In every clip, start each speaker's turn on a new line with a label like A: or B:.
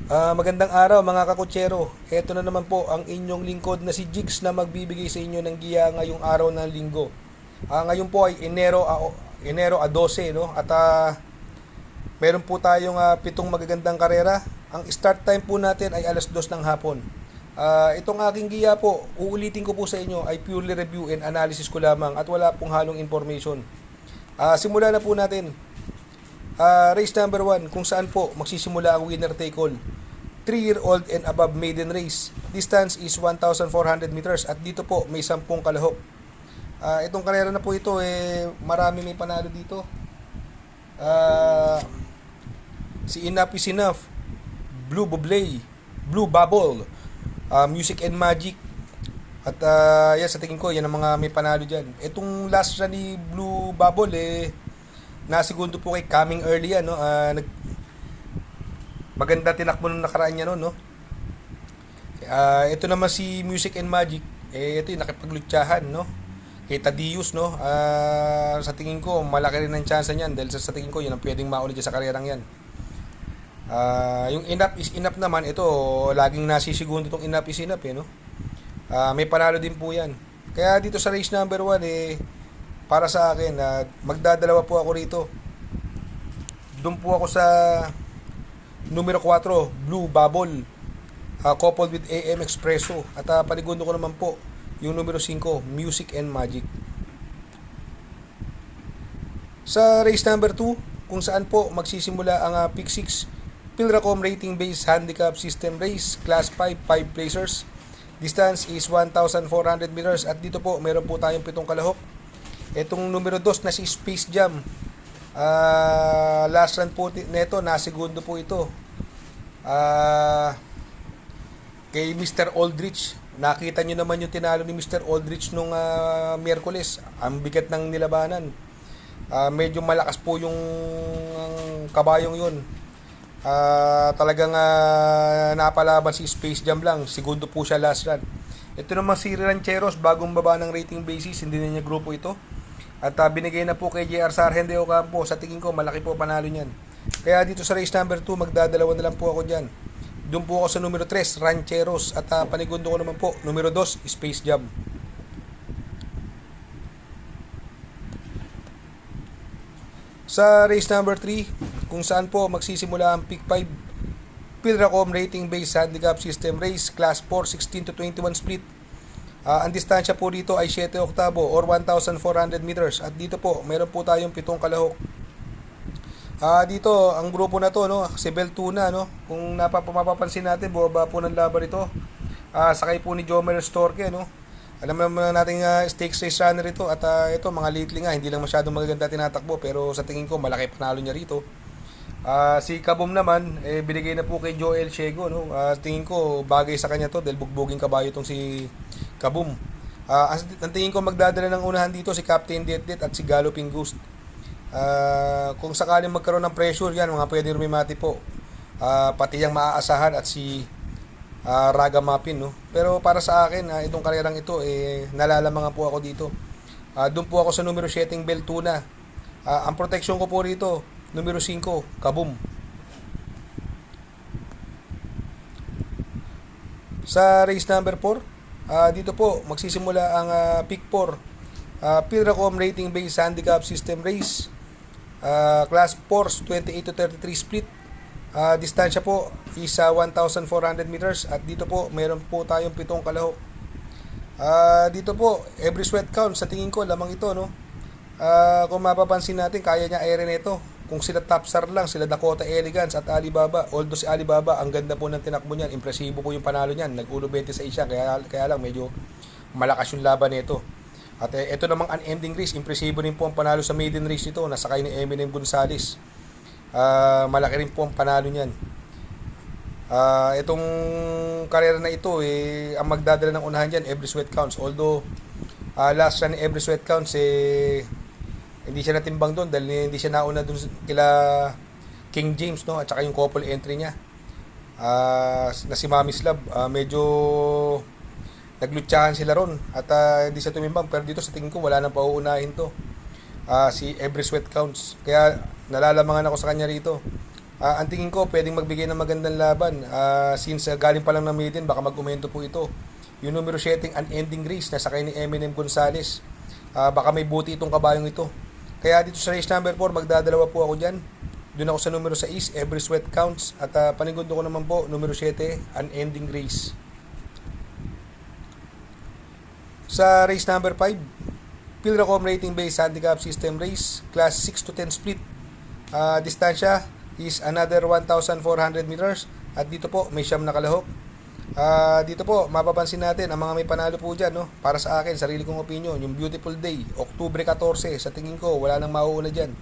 A: Magandang araw mga kakutsero. Ito na naman po ang inyong lingkod na si Jigs na magbibigay sa inyo ng giya ngayong araw ng linggo. Ngayon po ay Enero 12, no? At meron po tayong 7 magagandang karera. Ang start time po natin ay alas 2 ng hapon. Itong aking giya po, uulitin ko po sa inyo ay purely review and analysis ko lamang at wala pong halong information. Simula na po natin. Race number 1 kung saan po magsisimula ang winner take all. 3-year-old and above maiden race. Distance is 1,400 meters at dito po may 10 kalahok. Itong karera na po ito marami may panalo dito. Si Enough is Enough, Blue Bublé, Blue Bubble, Music and Magic. At yan sa tingin ko yan ang mga may panalo diyan. Itong last run ni Blue Bubble nasigundo po kay Coming Early yan, no? Maganda tinakbo nung nakaraan niya no? Ito naman si Music and Magic, ito yung nakipaglutsahan, no? Kay Tadius, no? Sa tingin ko malaki rin ang chance niyan dahil sa tingin ko yun ang pwedeng mauna dyan sa karerang yan. Yung Enough is Enough naman, ito laging nasisigundo itong Enough is Enough, no? May panalo din po yan. Kaya dito sa race number 1 para sa akin, magdadalawa po ako rito. Doon po ako sa numero 4, Blue Bubble, coupled with AM Expresso. At panigundo ko naman po yung numero 5, Music and Magic. Sa race number 2, kung saan po magsisimula ang Pick 6, Pilracom Rating Based Handicap System Race, Class 5, 5 placers. Distance is 1,400 meters at dito po meron po tayong 7 kalahok. Itong numero 2 na si Space Jam, last run po neto, nasigundo po ito kay Mr. Aldrich. Nakita nyo naman yung tinalo ni Mr. Aldrich nung Miyerkules. Ang bigat ng nilabanan. Medyo malakas po yung kabayong yun. Talagang napalaban si Space Jam lang. Segundo po siya last run. Ito naman si Rancheros, bagong baba ng rating basis, hindi na niya grupo ito. At binigay na po kay JR Sargent de Ocampo. Sa tingin ko malaki po panalo niyan. Kaya dito sa race number 2 magdadalawa na lang po ako diyan. Doon po ako sa numero 3 Rancheros at panigundo ko naman po numero 2 Space Jam. Sa race number 3 kung saan po magsisimula ang Pick 5, Pilracom Rating Based Handicap System Race, Class 4, 16 to 21 split. Ang distansya po dito ay 7 oktabo or 1,400 meters. At dito po, meron po tayong 7 kalahok. Dito, ang grupo na to, no, si Beltuna, no, kung mapapansin natin, bumaba po ng laban ito. Sakay po ni Jomel Storke, no. Alam naman natin stakes race runner ito. At ito, mga lately nga, hindi lang masyadong magaganda tinatakbo. Pero sa tingin ko, malaki panalo niya rito. Si Kabum naman, binigay na po kay Joel Ciego, no. Tingin ko, bagay sa kanya to dahil bugbuging kabayo tong si Kabum. Ang tingin ko magdadala ng unahan dito si Captain Det at si Galloping Ghost. Kung sakaling magkaroon ng pressure yan, mga pwede rumimati po. Pati yung maaasahan at si Raga Mapin, no. Pero para sa akin, itong karerang ito nalalamangan po ako dito. Doon po ako sa numero 7 Beltuna. Ang protection ko po rito, numero 5 Kabum. Sa race number 4, dito po magsisimula ang Pick 4, Pilracom Rating Based Handicap System Race, Class 4, 28 to 33 split. Distansya po is 1,400 meters at dito po meron po tayong 7 kalahok. Dito po every sweat count, sa tingin ko lamang ito, no. Kung mapapansin natin, kaya niya Aaron ito. Kung sila Topstar lang, sila Dakota Elegance at Alibaba, although si Alibaba ang ganda po ng tinakbo niyan, impresibo po yung panalo niyan, nag-ulo 26 siya, kaya lang medyo malakas yung laban nito. At ito namang unending race, impresibo rin po ang panalo sa maiden race nito, nasakay ni Eminem Gonzalez. Malaki rin po ang panalo niyan. Itong karera na ito, ang magdadala ng unahan dyan, every sweat counts. Although last run every sweat counts, hindi siya natimbang doon dahil hindi siya nauna doon kila King James, no, at saka yung couple entry niya na si Mami Slab. Medyo naglutsahan sila ron at hindi siya tumimbang, pero dito sa tingin ko wala nang pauunahin to. Si Every Sweat Counts, kaya nalalamangan ako sa kanya rito. Ang tingin ko, pwedeng magbigay ng magandang laban. Since galing pa lang na maiden, baka mag-umento po ito. Yung numero 7, Unending Race, na sakay ni Eminem Gonzalez. Baka may buti itong kabayong ito. Kaya dito sa race number 4, magdadalawa po ako dyan. Doon ako sa numero 6, Every Sweat Counts. At panigundo ko naman po, numero 7, Unending Race. Sa race number 5, Pilracom Rating Based Handicap System Race, Class 6 to 10 split. Distansya is another 1,400 meters. At dito po, may siyam na kalahok. Dito po, mapapansin natin ang mga may panalo po dyan, no? Para sa akin, sarili kong opinion, yung Beautiful Day, Oktubre 14, sa tingin ko, wala nang mauuna dyan.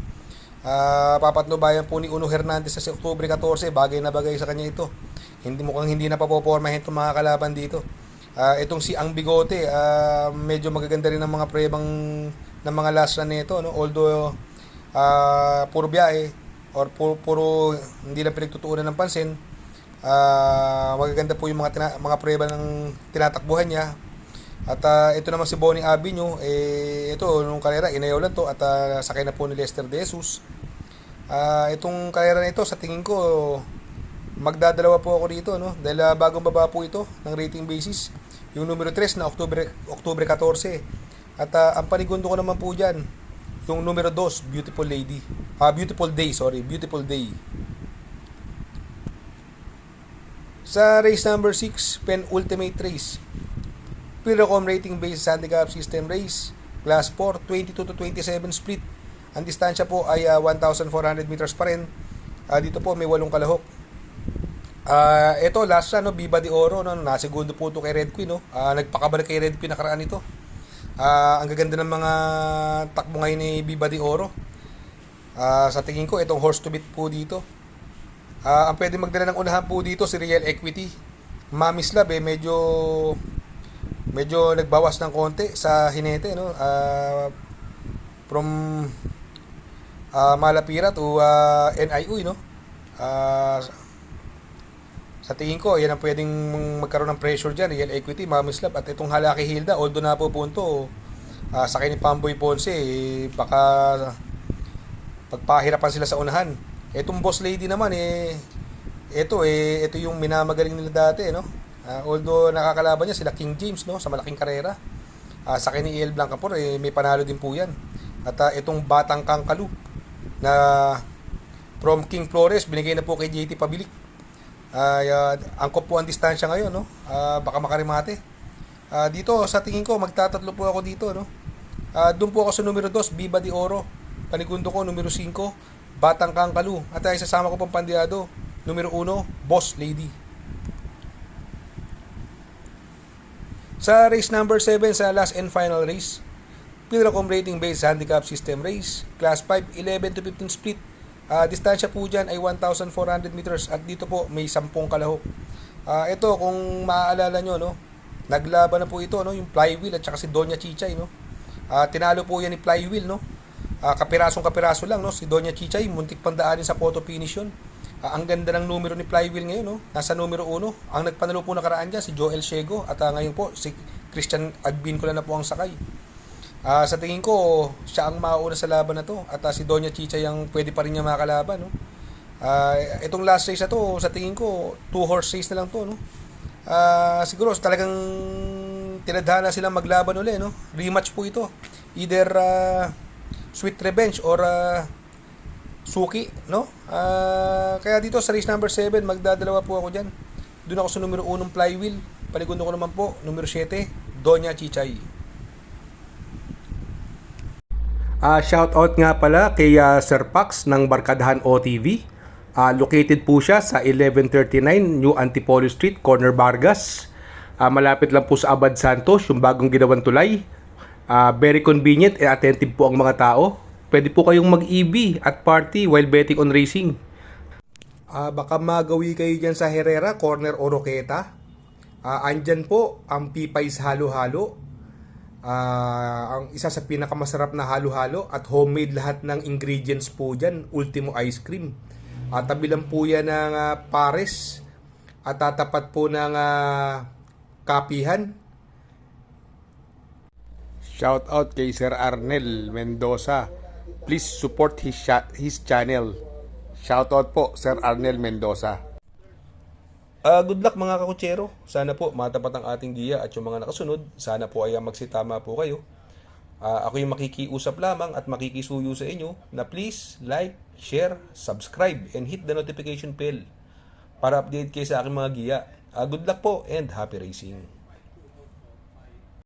A: Papatnubayan po ni Uno Hernandez sa si Oktubre 14, bagay na bagay sa kanya ito. Hindi na papopormahin itong mga kalaban dito. Itong si Ang Bigote, medyo magaganda rin ang mga prebang ng mga last run nito, no? Although puro biyahe or puro hindi lang pinagtutuunan ng pansin, magaganda po yung mga prueba ng tinatakbuhan niya. At ito naman si Bonnie Avenue, ito nung karera inayaw lang to at sakay na po ni Lester De Jesus. Itong karera na ito, sa tingin ko magdadalawa po ako dito, no? Dahil bagong baba po ito ng rating basis, yung numero 3 na Oktubre 14. At ang panigundo ko naman po dyan, yung numero 2, Beautiful Day. Sa race number 6, Penultimate Race, Pilracom Rating Based Handicap System Race, Class 4, 22 to 27 split. Ang distansya po ay 1,400 meters pa rin. Dito po may 8 kalahok. Ito last run, no, Viva de Oro, no, nasegundo po ito kay Red Queen, no. Nagpakabalik kay Red Queen nakaraan ito. Ang gaganda ng mga takbo ngayon ni Viva de Oro. Sa tingin ko, itong horse to beat po dito. Ang pwede magdala ng unahan po dito si Real Equity. Mami's Love, medyo nagbawas ng konti sa hinete, no. From Malapira to NIU, no. Sa tingin ko, yan ang pwedeng magkaroon ng pressure dyan, Real Equity, Mami's Love. At itong Halaki Hilda, although na po punto, sakay ni Pamboy Ponce, baka pagpahirapan sila sa unahan. Itong Boss Lady naman, ito yung minamagaling nila dati, no? Although nakakalaban niya sila King James, no, sa malaking karera. Sakay ni El Blancapor, may panalo din po yan. At itong Batang Kangkalu na from King Flores, binigay na po kay JT Pabilik. Angkop po ang distansya ngayon, no? Baka makarimate. Dito sa tingin ko magtatatlo po ako dito, no? Doon po ako sa numero 2, Viva de Oro. Panigundo ko numero 5, Batang Kangkalu. At isasama ko pang pandiado, numero 1, Boss Lady. Sa race number 7, sa last and final race, Pilracom Rating Based Handicap System Race, Class 5, 11 to 15 split. Distansya po dyan ay 1,400 meters at dito po may 10 kalahok. Ito kung maaalala nyo, no, naglaban na po ito, no, yung Flywheel at saka si Doña Chichay, no. Tinalo po yan ni Flywheel, no. Kapiraso lang, no, si Doña Chichay muntik pandaanin sa photo finish yun. Ang ganda ng numero ni Flywheel ngayon, no. Nasa numero 1. Ang nagpanalo po nakaraan dyan si Joel Ciego at ngayon po si Christian Agbin ko na po ang sakay. Sa tingin ko, siya ang mauuna sa laban na to. At si Doña Chicha yung pwede pa rin niya makalaban, no? Itong last race na to, sa tingin ko, 2 horse race na lang to, no? Siguro talagang tinadhana silang maglaban uli, no? Rematch po ito. Either Sweet Revenge or Suki, no? Kaya dito sa race number 7, magdadalawa po ako dyan. Doon ako sa numero 1 Flywheel. Paligundo ko naman po, numero 7, Doña Chichay. Shoutout nga pala kay Sir Pax ng Barkadahan OTV. Located po siya sa 1139 New Antipolo Street, Corner Vargas. Malapit lang po sa Abad Santos, yung bagong ginawang tulay. Very convenient and attentive po ang mga tao. Pwede po kayong mag-EB at party while betting on racing. Baka magawi kayo dyan sa Herrera, Corner Oroqueta. Andyan po ang Pipay's Halo-Halo. Ang isa sa pinakamasarap na halo-halo at homemade lahat ng ingredients po dyan, Ultimo Ice Cream. Tabi lang po yan ng Pares at tatapat po ng Kapihan. Shout out kay Sir Arnel Mendoza. Please support his channel. Shoutout po, Sir Arnel Mendoza. Good luck mga kakutsero. Sana po matapat ang ating giya at yung mga nakasunod. Sana po ay magsitama po kayo. Ako yung makikiusap lamang at makikisuyo sa inyo na please like, share, subscribe, and hit the notification bell para update kayo sa aking mga giya. Good luck po and happy racing!